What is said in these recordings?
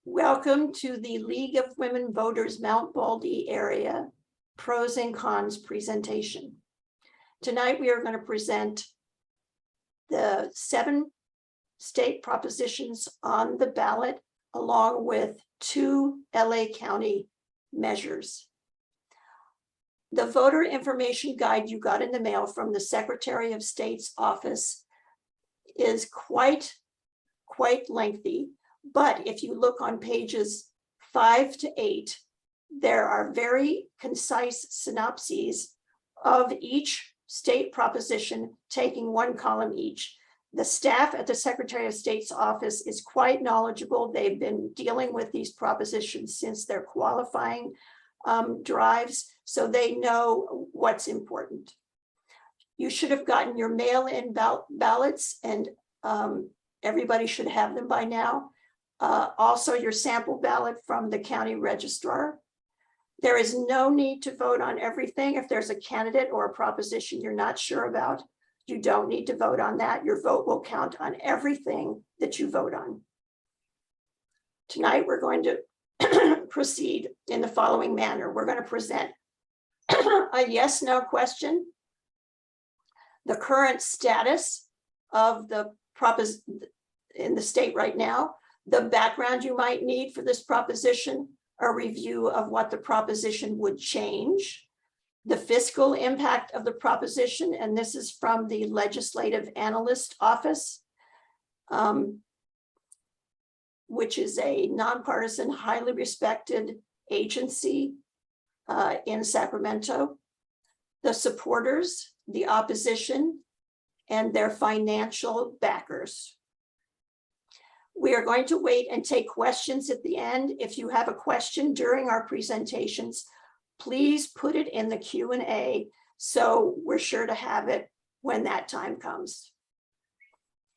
Welcome to the League of Women Voters Mount Baldy area pros and cons presentation. Tonight we are going to present the 7 state propositions on the ballot along with 2 LA County measures. The voter information guide you got in the mail from the Secretary of State's office is quite lengthy. But if you look on pages 5 to 8, there are very concise synopses of each state proposition, taking 1 column each. The staff at the Secretary of State's office is quite knowledgeable. They've been dealing with these propositions since their qualifying drives, so they know what's important. You should have gotten your mail-in ballots, and everybody should have them by now. Also your sample ballot from the county registrar. There is no need to vote on everything. If there's a candidate or a proposition you're not sure about, you don't need to vote on that. Your vote will count on everything that you vote on. Tonight, we're going to proceed in the following manner. We're going to present a yes/no question, the current status of the proposition in the state right now, the background you might need for this proposition, a review of what the proposition would change, the fiscal impact of the proposition, and this is from the Legislative Analyst Office, which is a nonpartisan, highly respected agency in Sacramento, the supporters, the opposition, and their financial backers. We are going to wait and take questions at the end. If you have a question during our presentations, please put it in the Q&A so we're sure to have it when that time comes.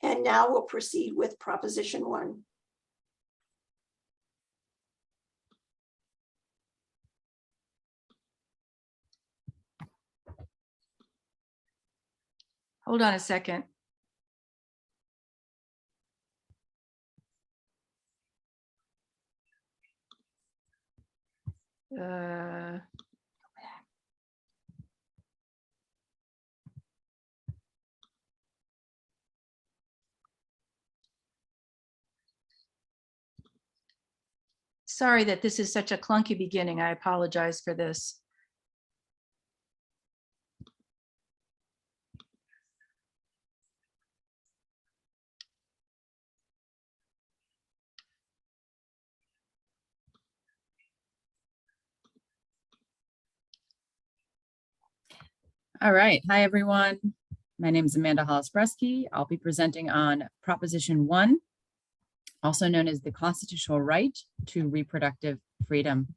And now we'll proceed with Proposition 1. Hold on a second. Sorry that this is such a clunky beginning. I apologize for this. All right. Hi, everyone. My name is Amanda Hollis-Bresky. I'll be presenting on Proposition 1, also known as the constitutional right to reproductive freedom.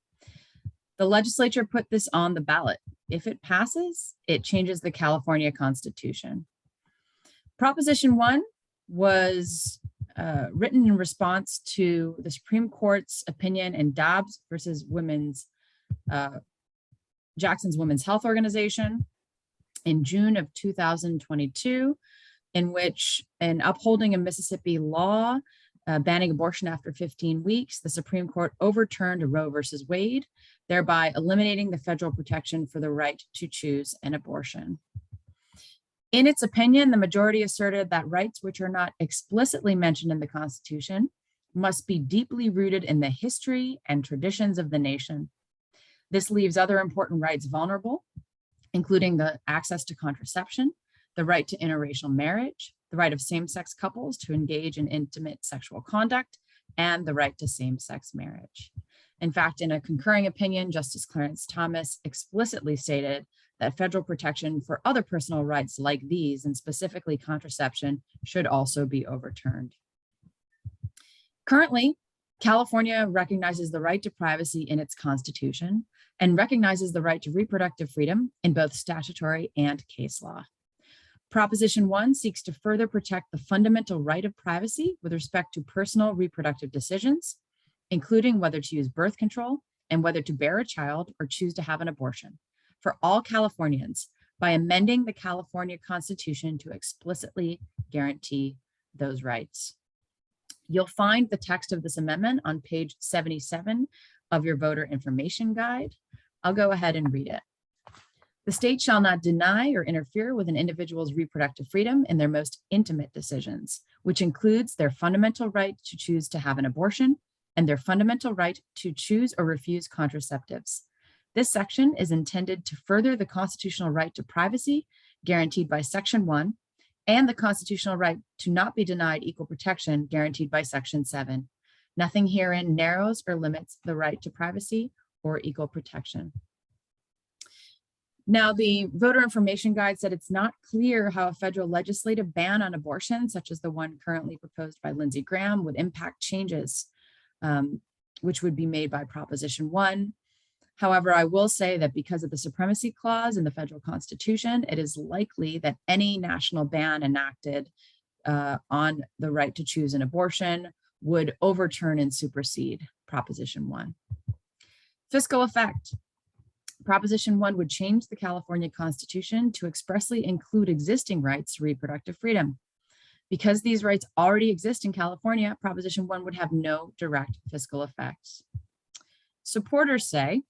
The legislature put this on the ballot. If it passes, it changes the California Constitution. Proposition 1 was written in response to the Supreme Court's opinion in Dobbs versus Jackson's Women's Health Organization in June of 2022, in which, in upholding a Mississippi law banning abortion after 15 weeks, the Supreme Court overturned Roe versus Wade, thereby eliminating the federal protection for the right to choose an abortion. In its opinion, the majority asserted that rights which are not explicitly mentioned in the Constitution must be deeply rooted in the history and traditions of the nation. This leaves other important rights vulnerable, including the access to contraception, the right to interracial marriage, the right of same-sex couples to engage in intimate sexual conduct, and the right to same-sex marriage. In fact, in a concurring opinion, Justice Clarence Thomas explicitly stated that federal protection for other personal rights like these, and specifically contraception, should also be overturned. Currently, California recognizes the right to privacy in its constitution and recognizes the right to reproductive freedom in both statutory and case law. Proposition 1 seeks to further protect the fundamental right of privacy with respect to personal reproductive decisions, including whether to use birth control and whether to bear a child or choose to have an abortion, for all Californians by amending the California Constitution to explicitly guarantee those rights. You'll find the text of this amendment on page 77 of your voter information guide. I'll go ahead and read it. The state shall not deny or interfere with an individual's reproductive freedom in their most intimate decisions, which includes their fundamental right to choose to have an abortion and their fundamental right to choose or refuse contraceptives. This section is intended to further the constitutional right to privacy guaranteed by Section 1 and the constitutional right to not be denied equal protection guaranteed by Section 7. Nothing herein narrows or limits the right to privacy or equal protection. Now, the voter information guide said it's not clear how a federal legislative ban on abortion, such as the one currently proposed by Lindsey Graham, would impact changes which would be made by Proposition 1. However, I will say that because of the supremacy clause in the federal constitution, it is likely that any national ban enacted on the right to choose an abortion would overturn and supersede Proposition 1. Fiscal effect. Proposition 1 would change the California Constitution to expressly include existing rights to reproductive freedom. Because these rights already exist in California, Proposition 1 would have no direct fiscal effects. Supporters say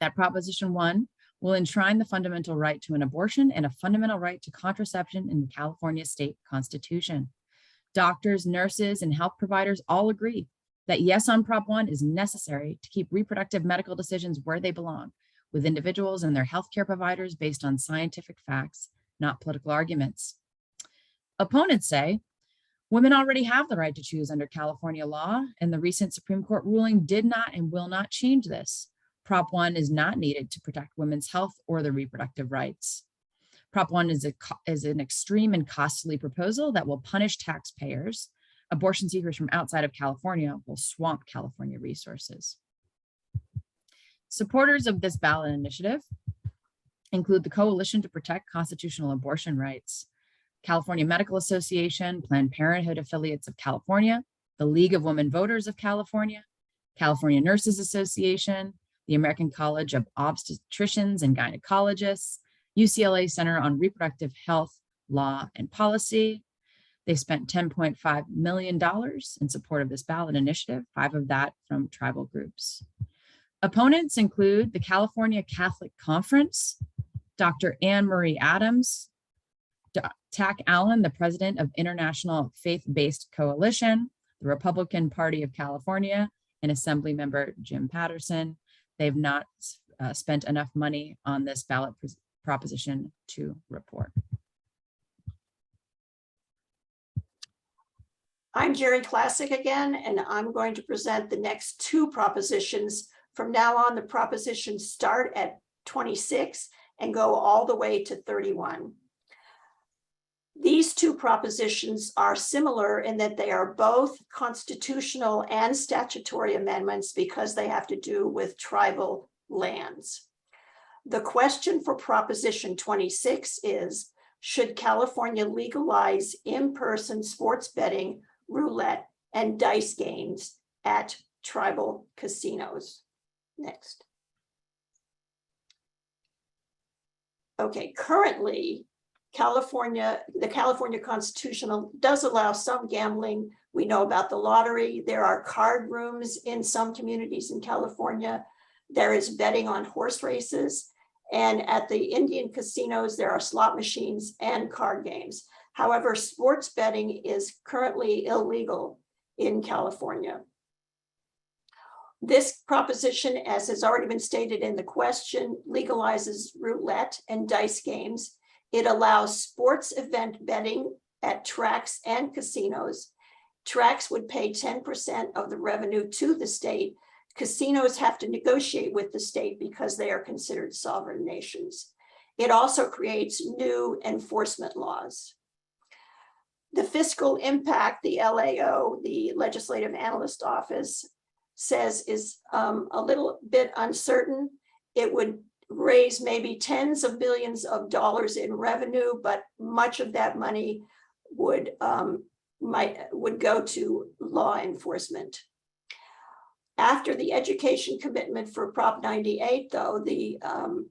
that Proposition 1 will enshrine the fundamental right to an abortion and a fundamental right to contraception in the California state constitution. Doctors, nurses, and health providers all agree that yes on Prop 1 is necessary to keep reproductive medical decisions where they belong, with individuals and their healthcare providers based on scientific facts, not political arguments. Opponents say women already have the right to choose under California law, and the recent Supreme Court ruling did not and will not change this. Prop 1 is not needed to protect women's health or their reproductive rights. Prop 1 is an extreme and costly proposal that will punish taxpayers. Abortion seekers from outside of California will swamp California resources. Supporters of this ballot initiative include the Coalition to Protect Constitutional Abortion Rights, California Medical Association, Planned Parenthood Affiliates of California, the League of Women Voters of California, California Nurses Association, the American College of Obstetricians and Gynecologists, UCLA Center on Reproductive Health, Law, and Policy. They spent $10.5 million in support of this ballot initiative, 5 of that from tribal groups. Opponents include the California Catholic Conference, Dr. Anne Marie Adams, Tack Allen, the president of International Faith-Based Coalition, the Republican Party of California, and Assembly member Jim Patterson. They've not spent enough money on this ballot proposition to report. I'm Jerry Classic again, and I'm going to present the next 2 propositions. From now on, the propositions start at 26 and go all the way to 31. These 2 propositions are similar in that they are both constitutional and statutory amendments because they have to do with tribal lands. The question for Proposition 26 is, should California legalize in-person sports betting, roulette, and dice games at tribal casinos? Next. Okay, currently, the California Constitution does allow some gambling. We know about the lottery. There are card rooms in some communities in California. There is betting on horse races. And at the Indian casinos, there are slot machines and card games. However, sports betting is currently illegal in California. This proposition, as has already been stated in the question, legalizes roulette and dice games. It allows sports event betting at tracks and casinos. Tracks would pay 10% of the revenue to the state. Casinos have to negotiate with the state because they are considered sovereign nations. It also creates new enforcement laws. The fiscal impact, the LAO, the Legislative Analyst Office, says is a little bit uncertain. It would raise maybe tens of billions of dollars in revenue, but much of that money would go to law enforcement. After the education commitment for Prop 98, though, the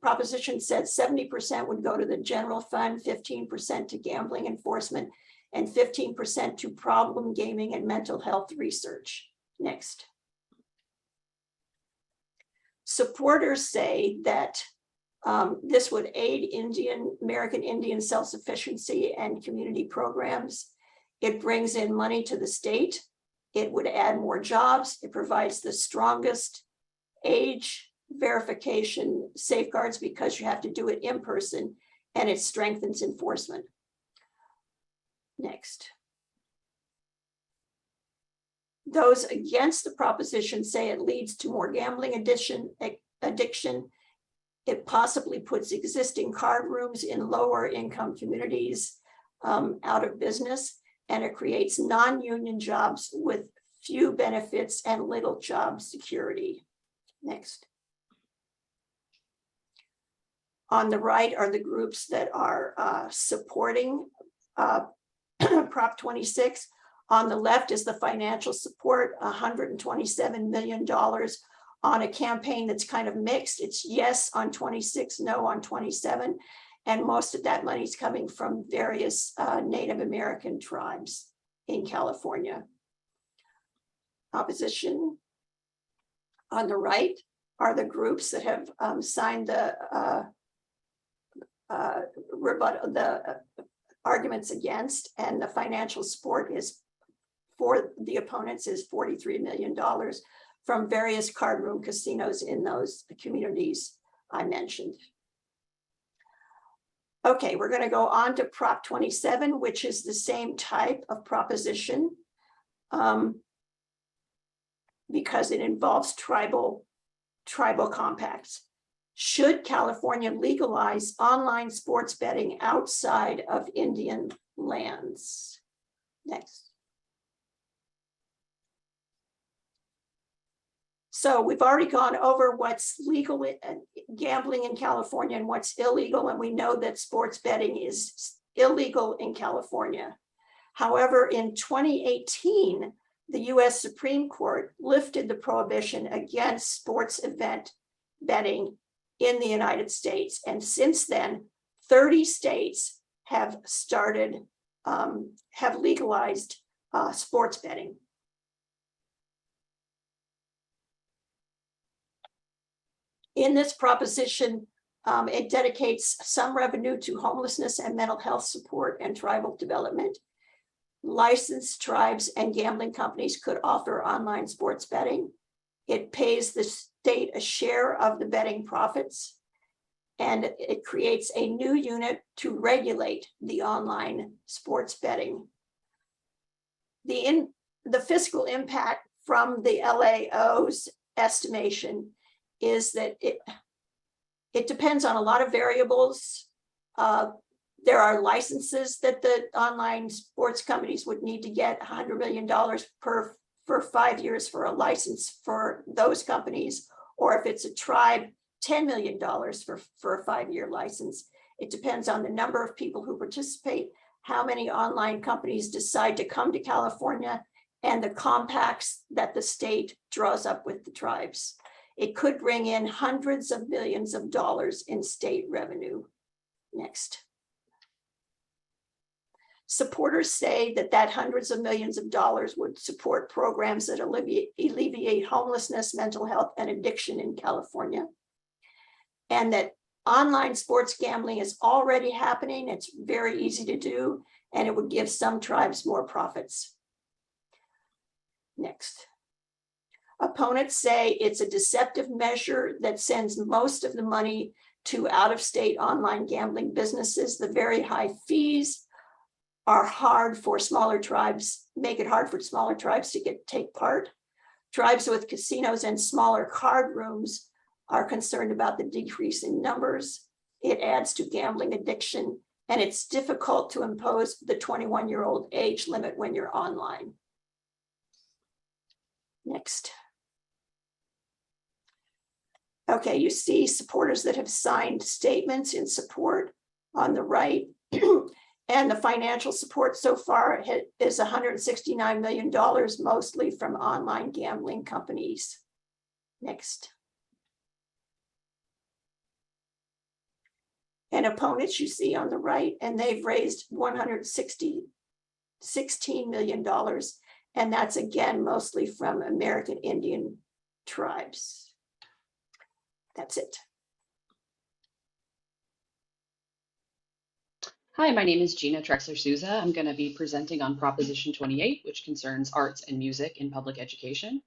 proposition said 70% would go to the general fund, 15% to gambling enforcement, and 15% to problem gaming and mental health research. Next. Supporters say that this would aid American Indian self-sufficiency and community programs. It brings in money to the state. It would add more jobs. It provides the strongest age verification safeguards because you have to do it in person, and it strengthens enforcement. Next. Those against the proposition say it leads to more gambling addiction. It possibly puts existing card rooms in lower income communities out of business, and it creates non-union jobs with few benefits and little job security. Next. On the right are the groups that are supporting Prop 26. On the left is the financial support, $127 million on a campaign that's kind of mixed. It's yes on 26, no on 27. And most of that money is coming from various Native American tribes in California. Opposition. On the right are the groups that have signed the arguments against, and the financial support is for the opponents is $43 million from various card room casinos in those communities I mentioned. Okay, we're going to go on to Prop 27, which is the same type of proposition because it involves tribal compacts. Should California legalize online sports betting outside of Indian lands? Next. So we've already gone over what's legal gambling in California and what's illegal, and we know that sports betting is illegal in California. However, in 2018, the US Supreme Court lifted the prohibition against sports event betting in the United States. And since then, 30 states have legalized sports betting. In this proposition, it dedicates some revenue to homelessness and mental health support and tribal development. Licensed tribes and gambling companies could offer online sports betting. It pays the state a share of the betting profits, and it creates a new unit to regulate the online sports betting. The fiscal impact from the LAO's estimation is that it depends on a lot of variables. There are licenses that the online sports companies would need to get $100 million for 5 years for a license for those companies, or if it's a tribe, $10 million for a 5-year license. It depends on the number of people who participate, how many online companies decide to come to California, and the compacts that the state draws up with the tribes. It could bring in hundreds of millions of dollars in state revenue. Next. Supporters say that hundreds of millions of dollars would support programs that alleviate homelessness, mental health, and addiction in California. And that online sports gambling is already happening. It's very easy to do, and it would give some tribes more profits. Next. Opponents say it's a deceptive measure that sends most of the money to out-of-state online gambling businesses. The very high fees are hard for smaller tribes, make it hard for smaller tribes to take part. Tribes with casinos and smaller card rooms are concerned about the decrease in numbers. It adds to gambling addiction, and it's difficult to impose the 21-year-old age limit when you're online. Next. Okay, you see supporters that have signed statements in support on the right. And the financial support so far is $169 million, mostly from online gambling companies. Next. And opponents you see on the right, and they've raised $160 $16 million. And that's again, mostly from American Indian tribes. That's it. Hi, my name is Gina Trexler Souza. I'm going to be presenting on Proposition 28, which concerns arts and music in public education.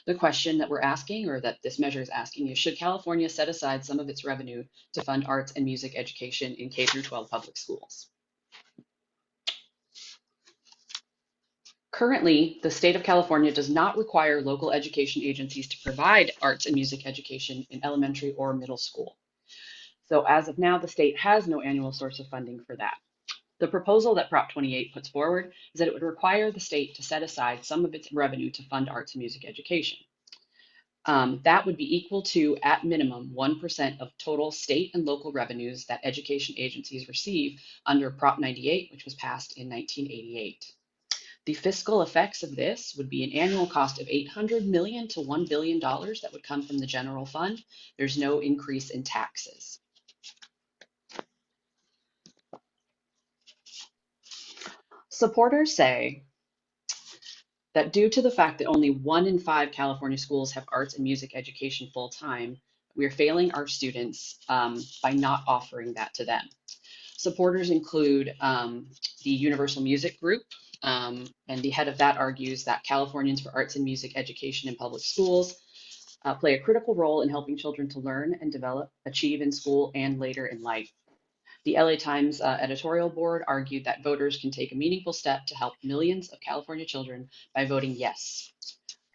The question that we're asking, or that this measure is asking, is should California set aside some of its revenue to fund arts and music education in K through 12 public schools? Currently, the state of California does not require local education agencies to provide arts and music education in elementary or middle school. So as of now, the state has no annual source of funding for that. The proposal that Prop 28 puts forward is that it would require the state to set aside some of its revenue to fund arts and music education. That would be equal to, at minimum, 1% of total state and local revenues that education agencies receive under Prop 98, which was passed in 1988. The fiscal effects of this would be an annual cost of $800 million to $1 billion that would come from the general fund. There's no increase in taxes. Supporters say that due to the fact that only 1 in 5 California schools have arts and music education full-time, we are failing our students by not offering that to them. Supporters include the Universal Music Group, and the head of that argues that Californians for Arts and Music Education in public schools play a critical role in helping children to learn and develop, achieve in school and later in life. The LA Times editorial board argued that voters can take a meaningful step to help millions of California children by voting yes.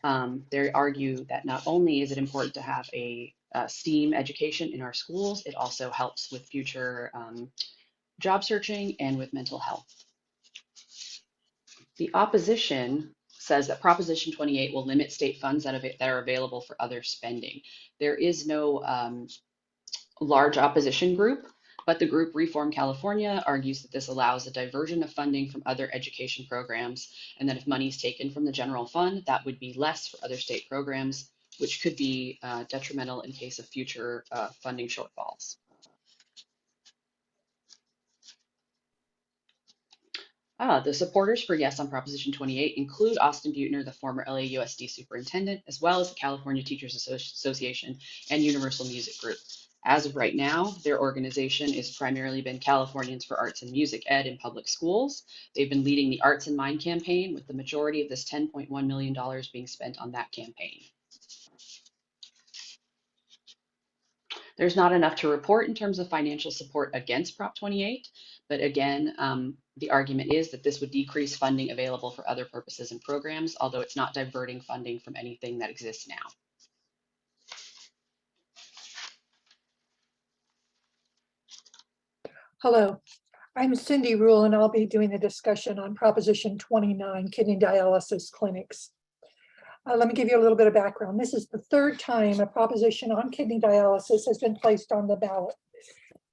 They argue that not only is it important to have a STEAM education in our schools, it also helps with future job searching and with mental health. The opposition says that Proposition 28 will limit state funds that are available for other spending. There is no large opposition group, but the group Reform California argues that this allows a diversion of funding from other education programs, and that if money is taken from the general fund, that would be less for other state programs, which could be detrimental in case of future funding shortfalls. The supporters for yes on Proposition 28 include Austin Buettner, the former LAUSD superintendent, as well as the California Teachers Association and Universal Music Group. As of right now, their organization has primarily been Californians for Arts and Music Ed in public schools. They've been leading the Arts in Mind campaign, with the majority of this $10.1 million being spent on that campaign. There's not enough to report in terms of financial support against Prop 28, but again, the argument is that this would decrease funding available for other purposes and programs, although it's not diverting funding from anything that exists now. Hello, I'm Cindy Rule, and I'll be doing the discussion on Proposition 29, kidney dialysis clinics. Let me give you a little bit of background. This is the third time a proposition on kidney dialysis has been placed on the ballot.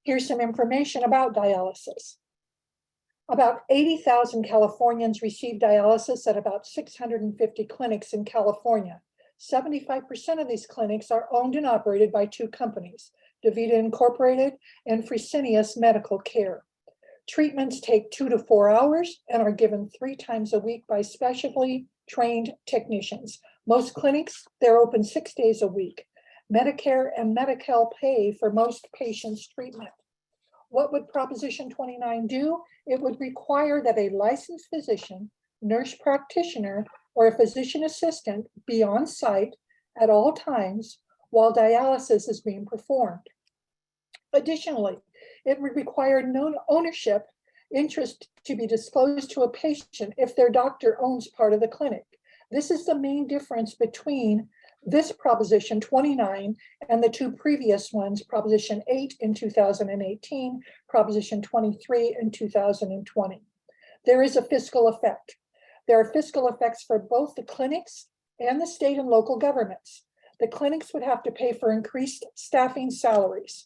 Here's some information about dialysis. About 80,000 Californians receive dialysis at about 650 clinics in California. 75% of these clinics are owned and operated by 2 companies, DaVita Incorporated and Fresenius Medical Care. Treatments take 2 to 4 hours and are given 3 times a week by specially trained technicians. Most clinics, they're open 6 days a week. Medicare and Medi-Cal pay for most patients' treatment. What would Proposition 29 do? It would require that a licensed physician, nurse practitioner, or a physician assistant be on site at all times while dialysis is being performed. Additionally, it would require no ownership interest to be disclosed to a patient if their doctor owns part of the clinic. This is the main difference between this Proposition 29 and the 2 previous ones, Proposition 8 in 2018, Proposition 23 in 2020. There is a fiscal effect. There are fiscal effects for both the clinics and the state and local governments. The clinics would have to pay for increased staffing salaries.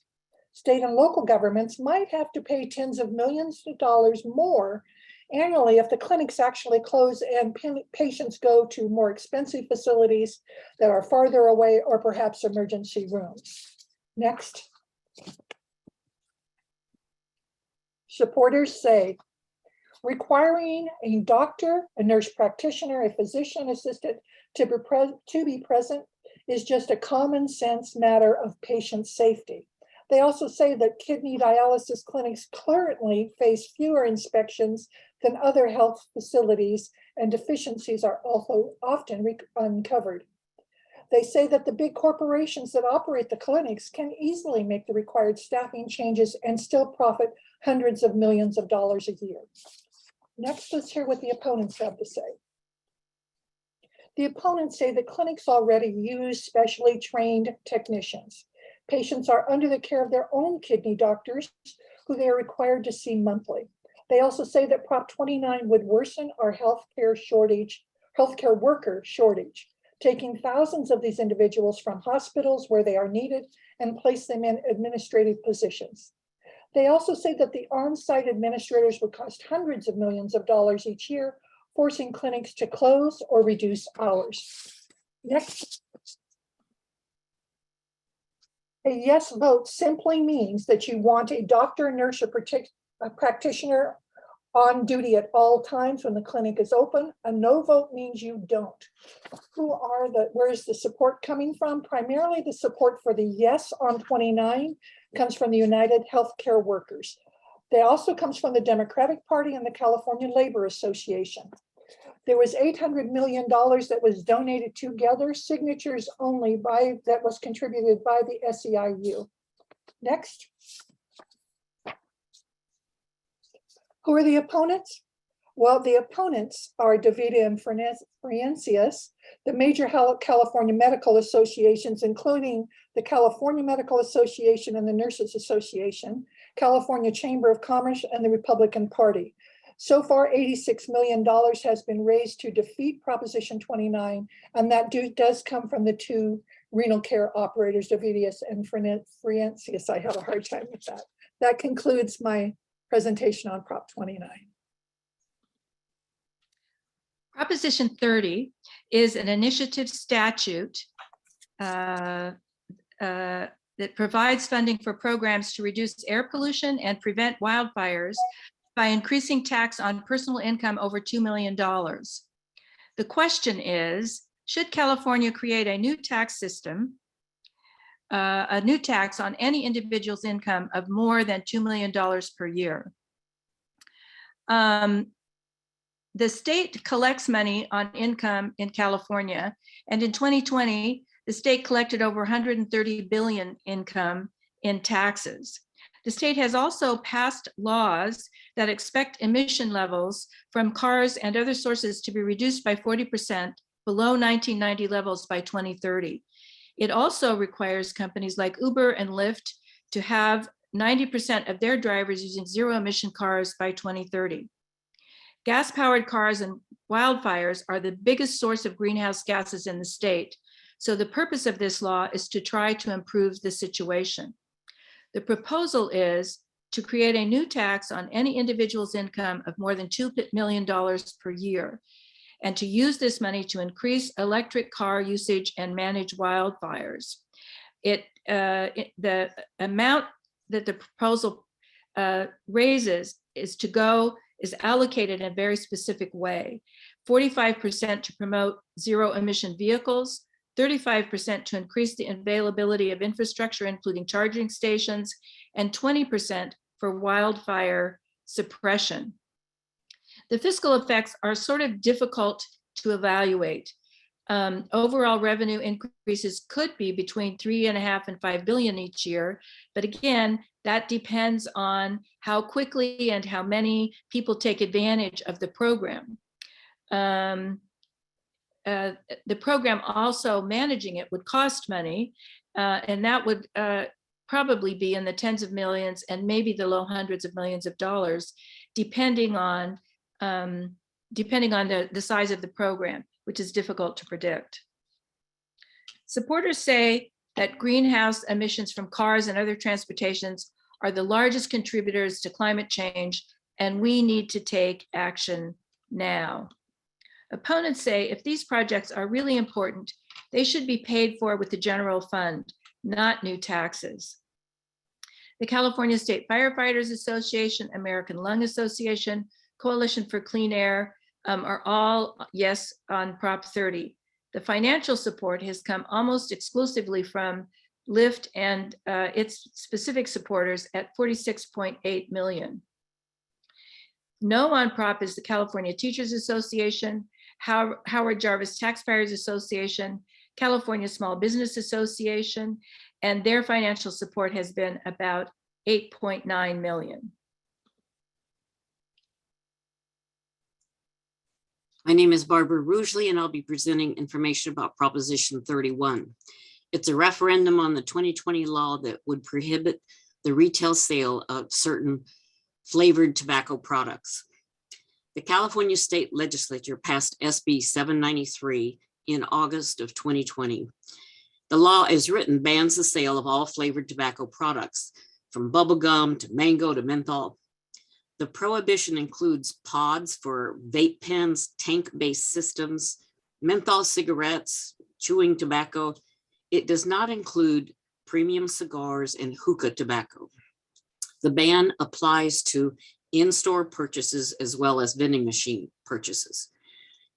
State and local governments might have to pay tens of millions of dollars more annually if the clinics actually close and patients go to more expensive facilities that are farther away, or perhaps emergency rooms. Next. Supporters say, Requiring a doctor, a nurse practitioner, a physician assistant to be present is just a common sense matter of patient safety. They also say that kidney dialysis clinics currently face fewer inspections than other health facilities, and deficiencies are also often uncovered. They say that the big corporations that operate the clinics can easily make the required staffing changes and still profit hundreds of millions of dollars a year. Next, let's hear what the opponents have to say. The opponents say that clinics already use specially trained technicians. Patients are under the care of their own kidney doctors, who they are required to see monthly. They also say that Prop 29 would worsen our healthcare worker shortage, taking thousands of these individuals from hospitals where they are needed and place them in administrative positions. They also say that the on-site administrators would cost hundreds of millions of dollars each year, forcing clinics to close or reduce hours. Next. A yes vote simply means that you want a doctor, nurse, or a practitioner on duty at all times when the clinic is open. A no vote means you don't. Where is the support coming from? Primarily the support for the yes on 29 comes from the United Healthcare Workers. They also comes from the Democratic Party and the California Labor Association. There was $800 million that was donated together, signatures only that was contributed by the SEIU. Next. Who are the opponents? Well, the opponents are DaVita and Fresenius, the major California medical associations, including the California Medical Association and the Nurses Association, California Chamber of Commerce, and the Republican Party. So far, $86 million has been raised to defeat Proposition 29, and that does come from the two renal care operators, DaVita and Fresenius. I have a hard time with that. That concludes my presentation on Prop 29. Proposition 30 is an initiative statute that provides funding for programs to reduce air pollution and prevent wildfires by increasing tax on personal income over $2 million. The question is, should California create a new tax system, a new tax on any individual's income of more than $2 million per year? The state collects money on income in California, and in 2020, the state collected over 130 billion income in taxes. The state has also passed laws that expect emission levels from cars and other sources to be reduced by 40% below 1990 levels by 2030. It also requires companies like Uber and Lyft to have 90% of their drivers using zero emission cars by 2030. Gas-powered cars and wildfires are the biggest source of greenhouse gases in the state. So the purpose of this law is to try to improve the situation. The proposal is to create a new tax on any individual's income of more than $2 million per year, and to use this money to increase electric car usage and manage wildfires. The amount that the proposal raises is allocated in a very specific way. 45% to promote zero emission vehicles, 35% to increase the availability of infrastructure, including charging stations, and 20% for wildfire suppression. The fiscal effects are sort of difficult to evaluate. Overall revenue increases could be between 3.5 and 5 billion each year, but again, that depends on how quickly and how many people take advantage of the program. The program also managing it would cost money, and that would probably be in the tens of millions and maybe the low hundreds of millions of dollars, depending on the size of the program, which is difficult to predict. Supporters say that greenhouse emissions from cars and other transportations are the largest contributors to climate change, and we need to take action now. Opponents say if these projects are really important, they should be paid for with the general fund, not new taxes. The California State Firefighters Association, American Lung Association, Coalition for Clean Air are all yes on Prop 30. The financial support has come almost exclusively from LIFT and its specific supporters at 46.8 million. No on Prop is the California Teachers Association, Howard Jarvis Taxpayers Association, California Small Business Association, and their financial support has been about 8.9 million. My name is Barbara Rugeley, and I'll be presenting information about Proposition 31. It's a referendum on the 2020 law that would prohibit the retail sale of certain flavored tobacco products. The California State Legislature passed SB 793 in August of 2020. The law as written bans the sale of all flavored tobacco products, from bubble gum to mango to menthol. The prohibition includes pods for vape pens, tank-based systems, menthol cigarettes, chewing tobacco. It does not include premium cigars and hookah tobacco. The ban applies to in-store purchases as well as vending machine purchases.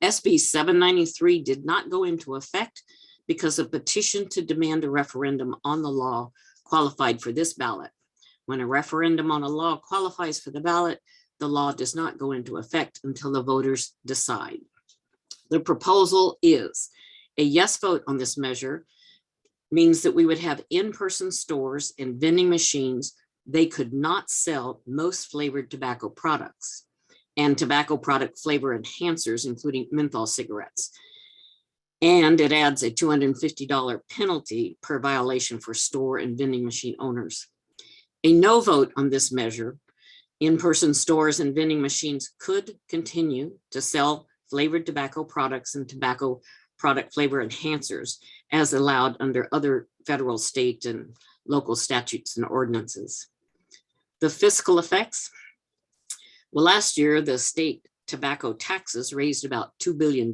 SB 793 did not go into effect because a petition to demand a referendum on the law qualified for this ballot. When a referendum on a law qualifies for the ballot, the law does not go into effect until the voters decide. The proposal is a yes vote on this measure means that we would have in-person stores and vending machines. They could not sell most flavored tobacco products and tobacco product flavor enhancers, including menthol cigarettes. And it adds a $250 penalty per violation for store and vending machine owners. A no vote on this measure, in-person stores and vending machines could continue to sell flavored tobacco products and tobacco product flavor enhancers as allowed under other federal, state, and local statutes and ordinances. The fiscal effects. Well, last year, the state tobacco taxes raised about $2 billion.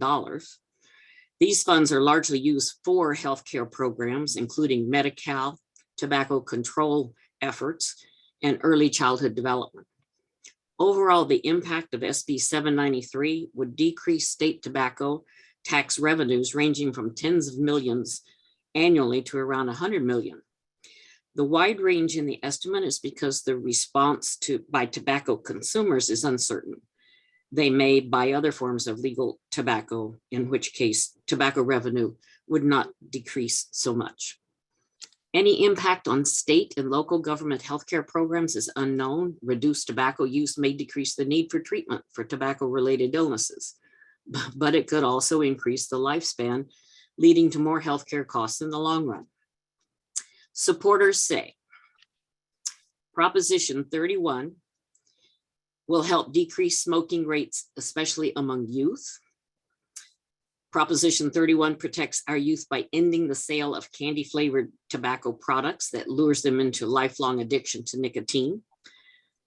These funds are largely used for healthcare programs, including Medi-Cal, tobacco control efforts, and early childhood development. Overall, the impact of SB 793 would decrease state tobacco tax revenues ranging from tens of millions annually to around 100 million. The wide range in the estimate is because the response by tobacco consumers is uncertain. They may buy other forms of legal tobacco, in which case tobacco revenue would not decrease so much. Any impact on state and local government healthcare programs is unknown. Reduced tobacco use may decrease the need for treatment for tobacco-related illnesses, but it could also increase the lifespan, leading to more healthcare costs in the long run. Supporters say Proposition 31 will help decrease smoking rates, especially among youth. Proposition 31 protects our youth by ending the sale of candy-flavored tobacco products that lures them into lifelong addiction to nicotine.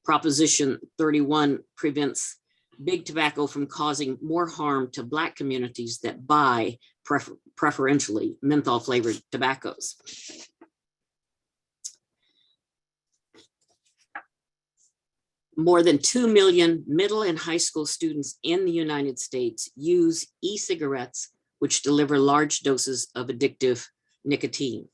Proposition 31 prevents big tobacco from causing more harm to Black communities that buy preferentially menthol-flavored tobaccos. More than 2 million middle and high school students in the United States use e-cigarettes, which deliver large doses of addictive nicotine.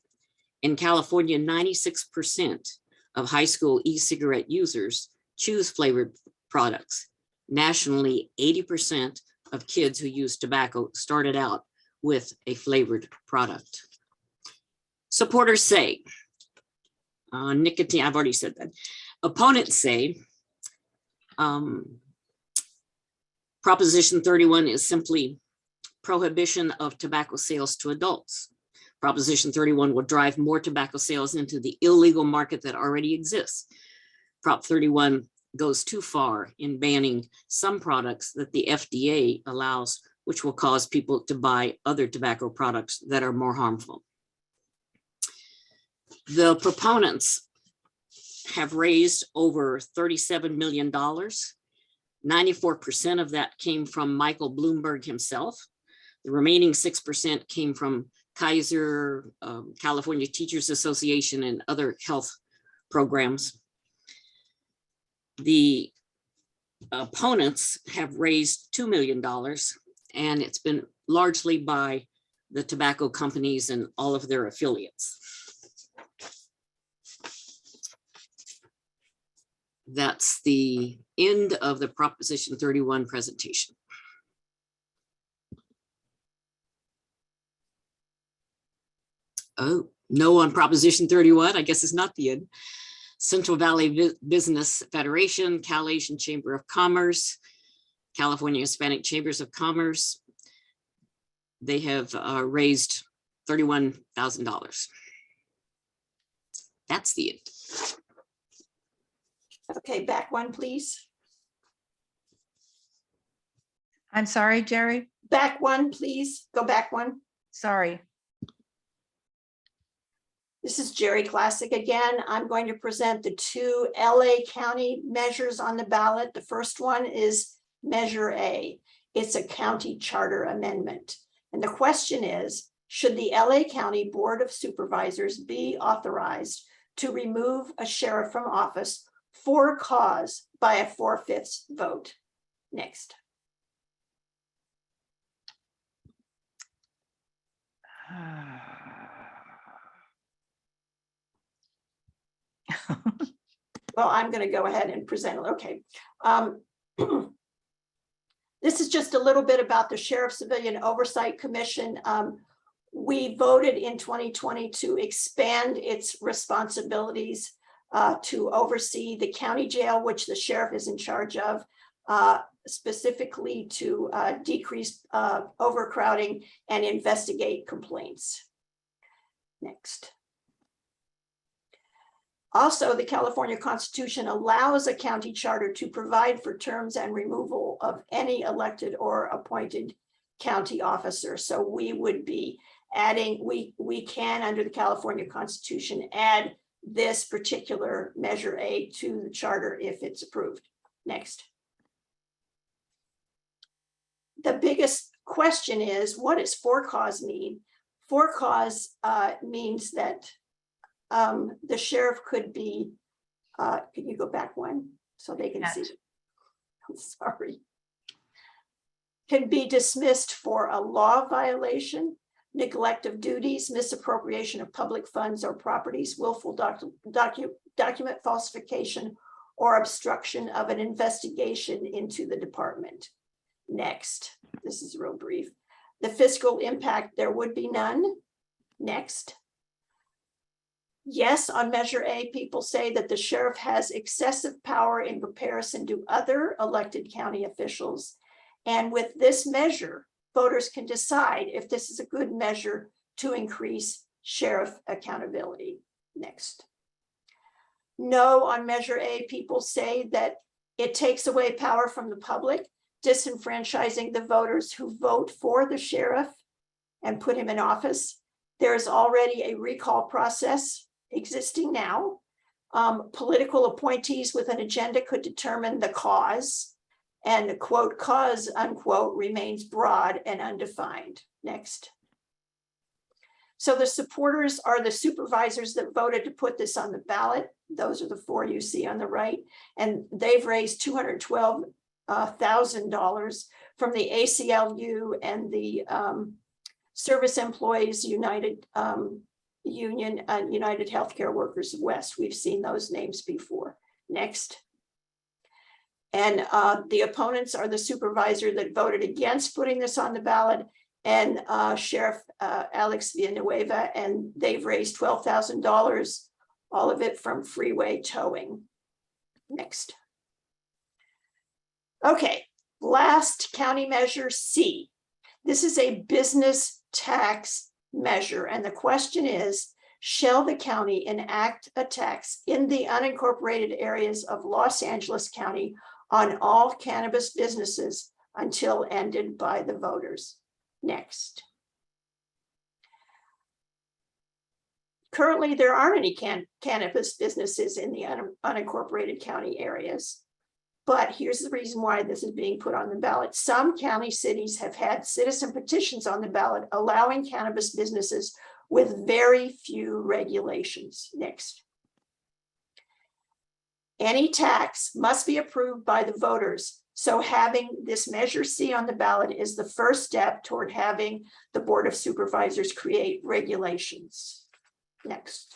In California, 96% of high school e-cigarette users choose flavored products. Nationally, 80% of kids who use tobacco started out with a flavored product. Supporters say, nicotine, I've already said that. Opponents say, Proposition 31 is simply prohibition of tobacco sales to adults. Proposition 31 will drive more tobacco sales into the illegal market that already exists. Prop 31 goes too far in banning some products that the FDA allows, which will cause people to buy other tobacco products that are more harmful. The proponents have raised over $37 million. 94% of that came from Michael Bloomberg himself. The remaining 6% came from Kaiser, California Teachers Association, and other health programs. The opponents have raised $2 million, and it's been largely by the tobacco companies and all of their affiliates. That's the end of the Proposition 31 presentation. Oh, no on Proposition 31, I guess it's not the end. Central Valley Business Federation, Cal Asian Chamber of Commerce, California Hispanic Chambers of Commerce. They have raised $31,000. That's the end. Okay, back one, please. I'm sorry, Jerry. Back one, please. Go back one. Sorry. This is Jerry Classic again. I'm going to present the two LA County measures on the ballot. The first one is Measure A. It's a county charter amendment. And the question is, should the LA County Board of Supervisors be authorized to remove a sheriff from office for cause by a 4/5 vote? Next. Well, I'm going to go ahead and present it. Okay. This is just a little bit about the Sheriff Civilian Oversight Commission. We voted in 2020 to expand its responsibilities to oversee the county jail, which the sheriff is in charge of, specifically to decrease overcrowding and investigate complaints. Next. Also, the California Constitution allows a county charter to provide for terms and removal of any elected or appointed county officer. So we would be adding, we can, under the California Constitution, add this particular Measure A to the charter if it's approved. Next. The biggest question is, what does for cause mean? For cause means that the sheriff could be, can you go back one so they can see? I'm sorry. Can be dismissed for a law violation, neglect of duties, misappropriation of public funds or properties, willful document falsification, or obstruction of an investigation into the department. Next, this is real brief. The fiscal impact, there would be none. Next. Yes, on Measure A, people say that the sheriff has excessive power in comparison to other elected county officials. And with this measure, voters can decide if this is a good measure to increase sheriff accountability. Next. No, on Measure A, people say that it takes away power from the public, disenfranchising the voters who vote for the sheriff and put him in office. There is already a recall process existing now. Political appointees with an agenda could determine the cause, and the quote, cause, unquote, remains broad and undefined. Next. So the supporters are the supervisors that voted to put this on the ballot. Those are the four you see on the right. And they've raised $212,000 from the ACLU and the Service Employees United Union and United Healthcare Workers West. We've seen those names before. Next. And the opponents are the supervisor that voted against putting this on the ballot, and Sheriff Alex Villanueva, and they've raised $12,000, all of it from freeway towing. Next. Okay, last county measure C. This is a business tax measure, and the question is, shall the county enact a tax in the unincorporated areas of Los Angeles County on all cannabis businesses until ended by the voters? Next. Currently, there aren't any cannabis businesses in the unincorporated county areas. But here's the reason why this is being put on the ballot. Some county cities have had citizen petitions on the ballot allowing cannabis businesses with very few regulations. Next. Any tax must be approved by the voters. So having this Measure C on the ballot is the first step toward having the Board of Supervisors create regulations. Next.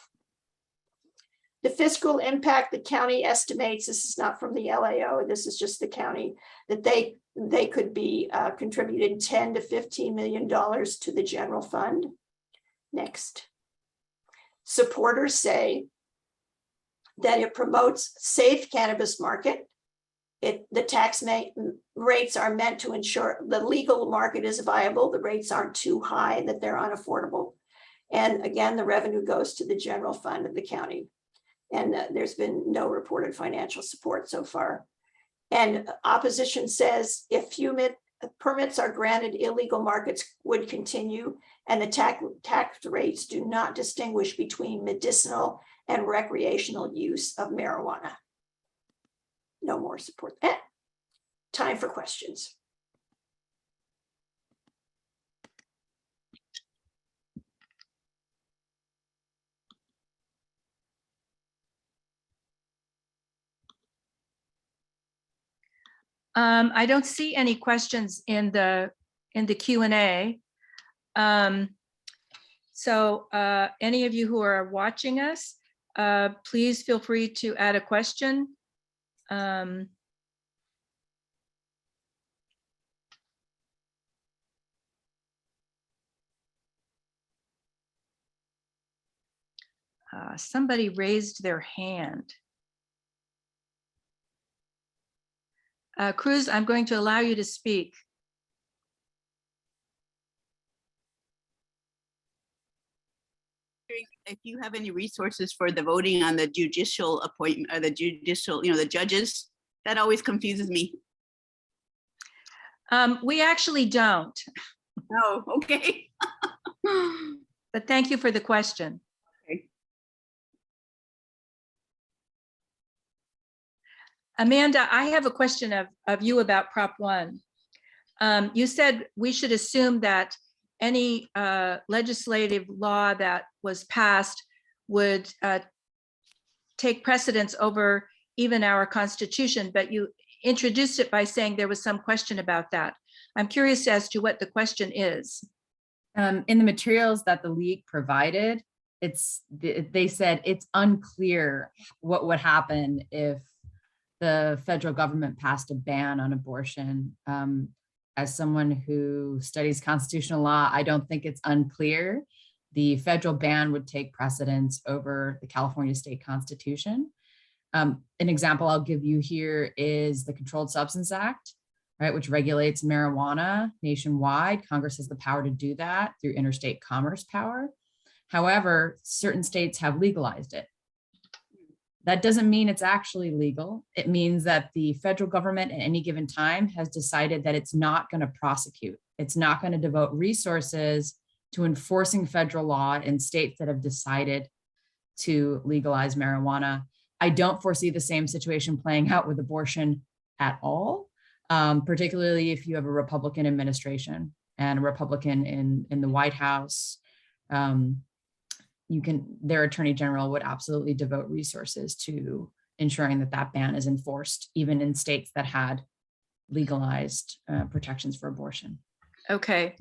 The fiscal impact the county estimates, this is not from the LAO, this is just the county, that they could be contributing $10 to $15 million to the general fund. Next. Supporters say that it promotes safe cannabis market. The tax rates are meant to ensure the legal market is viable. The rates aren't too high that they're unaffordable. And again, the revenue goes to the general fund of the county. And there's been no reported financial support so far. And opposition says if permits are granted, illegal markets would continue, and the tax rates do not distinguish between medicinal and recreational use of marijuana. No more support. Time for questions. I don't see any questions in the Q&A. So any of you who are watching us, please feel free to add a question. Somebody raised their hand. Cruz, I'm going to allow you to speak. If you have any resources for the voting on the judicial appointment or the judicial, the judges, that always confuses me. We actually don't, Oh, okay. but thank you for the question. Okay. Amanda, I have a question of you about Prop 1. You said we should assume that any legislative law that was passed would take precedence over even our Constitution, but you introduced it by saying there was some question about that. I'm curious as to what the question is. In the materials that the league provided, they said it's unclear what would happen if the federal government passed a ban on abortion. As someone who studies constitutional law, I don't think it's unclear. The federal ban would take precedence over the California state constitution. An example I'll give you here is the Controlled Substance Act, right, which regulates marijuana nationwide. Congress has the power to do that through interstate commerce power. However, certain states have legalized it. That doesn't mean it's actually legal. It means that the federal government at any given time has decided that it's not going to prosecute. It's not going to devote resources to enforcing federal law in states that have decided to legalize marijuana. I don't foresee the same situation playing out with abortion at all, particularly if you have a Republican administration and a Republican in the White House. Their attorney general would absolutely devote resources to ensuring that that ban is enforced, even in states that had legalized protections for abortion. Okay.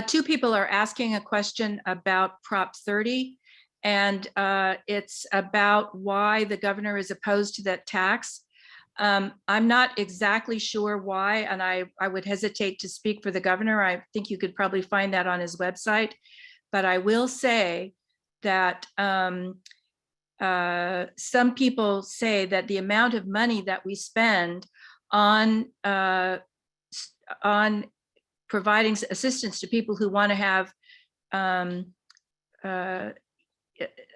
Two people are asking a question about Prop 30, and it's about why the governor is opposed to that tax. I'm not exactly sure why, and I would hesitate to speak for the governor. I think you could probably find that on his website, but I will say that some people say that the amount of money that we spend on providing assistance to people who want to have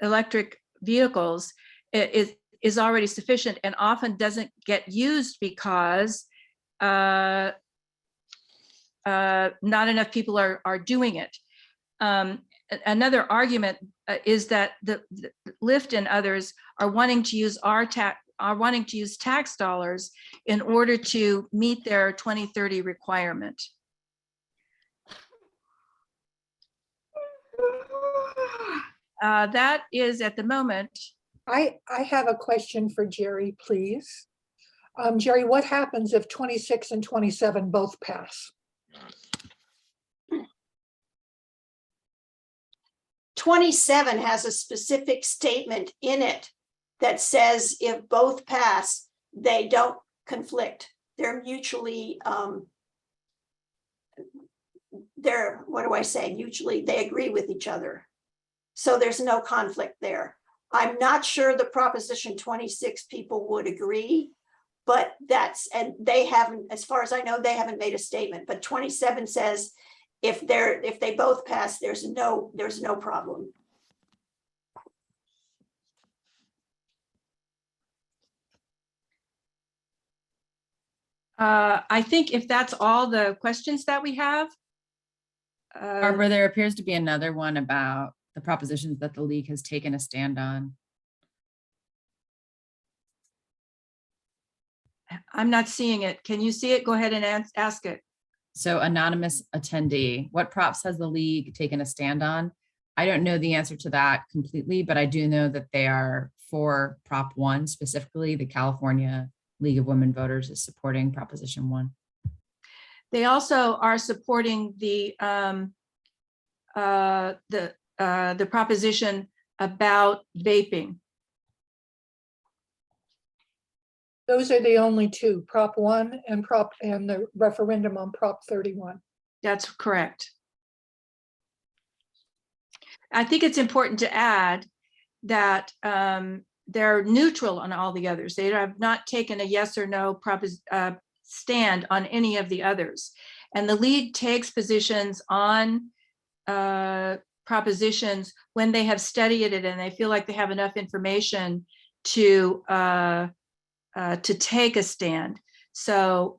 electric vehicles is already sufficient and often doesn't get used because not enough people are doing it. Another argument is that the Lyft and others are wanting to use tax dollars in order to meet their 2030 requirement. That is at the moment I have a question for Jerry, please. Jerry, what happens if 26 and 27 both pass? 27 has a specific statement in it that says if both pass, they don't conflict. They're mutually, mutually, they agree with each other. So there's no conflict there. I'm not sure the Proposition 26 people would agree, but they haven't, as far as I know, they haven't made a statement, but 27 says if they both pass, there's no problem. I think if that's all the questions that we have. Barbara, there appears to be another one about the propositions that the league has taken a stand on. I'm not seeing it. Can you see it? Go ahead and ask it. So anonymous attendee, what props has the league taken a stand on? I don't know the answer to that completely, but I do know that they are for Prop 1 specifically. The California League of Women Voters is supporting Proposition 1. They also are supporting the proposition about vaping. Those are the only two, Prop 1 and the referendum on Prop 31. That's correct. I think it's important to add that they're neutral on all the others. They have not taken a yes or no stand on any of the others. And the league takes positions on propositions when they have studied it and they feel like they have enough information to take a stand. So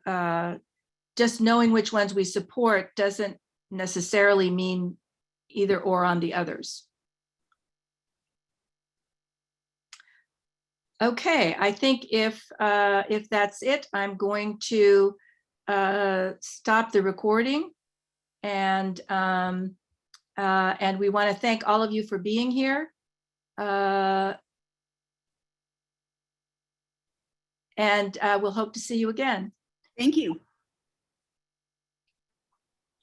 just knowing which ones we support doesn't necessarily mean either or on the others. Okay, I think if that's it, I'm going to stop the recording, and we want to thank all of you for being here. And we'll hope to see you again. Thank you.